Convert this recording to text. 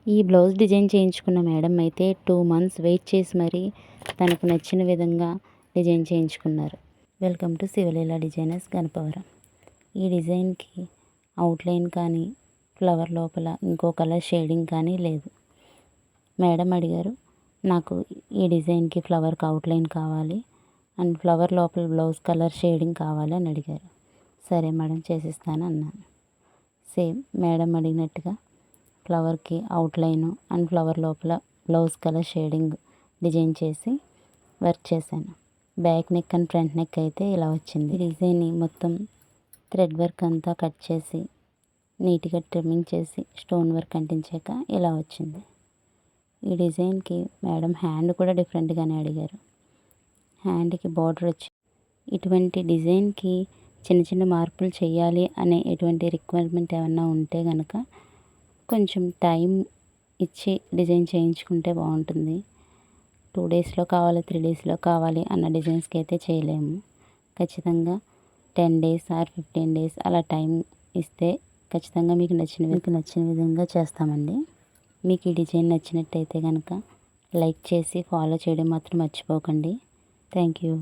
ఈ blouse design చేయించుకున్న madam అయితే 2 మంత్స్ వెయిట్ చేసి మరీ తనకు నచ్చిన విధంగా డిజైన్ చేయించుకున్నారు. Welcome to Shivaleela designers Ganapavaram. ఈ డిజైన్కి అవుట్లైన్ కానీ ఫ్లవర్ లోపల ఇంకో కలర్ షేడింగ్ కానీ లేదు. మేడం అడిగారు, నాకు ఈ డిజైన్కి ఫ్లవర్కి అవుట్లైన్ కావాలి అండ్ ఫ్లవర్ లోపల బ్లౌజ్ కలర్ షేడింగ్ కావాలి అని అడిగారు. సరే మేడం చేసిస్తాను అన్నాను. సేమ్ మేడం అడిగినట్టుగా ఫ్లవర్కి అవుట్లైను అండ్ ఫ్లవర్ లోపల బ్లౌజ్ కలర్ షేడింగ్ డిజైన్ చేసి వర్క్ చేశాను. Back neck and front neck అయితే ఇలా వచ్చింది. డిజైన్ని మొత్తం థ్రెడ్ వర్క్ అంతా కట్ చేసి నీట్గా ట్రిమ్మింగ్ చేసి స్టోన్ వర్క్ అంటించాక ఇలా వచ్చింది. ఈ డిజైన్కి మేడం హ్యాండ్ కూడా డిఫరెంట్గానే అడిగారు. హ్యాండ్కి బార్డర్ వచ్చి ఇటువంటి డిజైన్కి చిన్న చిన్న మార్పులు చేయాలి అనే ఎటువంటి రిక్వైర్మెంట్ ఏమన్నా ఉంటే కనుక కొంచెం టైం ఇచ్చి డిజైన్ చేయించుకుంటే బాగుంటుంది. 2 డేస్లో కావాలి 3 డేస్లో కావాలి అన్న డిజైన్స్కి అయితే చేయలేము. ఖచ్చితంగా 10 డేస్ ఆర్ 15 డేస్ అలా టైం ఇస్తే ఖచ్చితంగా మీకు నచ్చిన విధంగా చేస్తామండి. మీకు ఈ డిజైన్ నచ్చినట్టయితే కనుక లైక్ చేసి ఫాలో చేయడం మాత్రం మర్చిపోకండి. Thank you.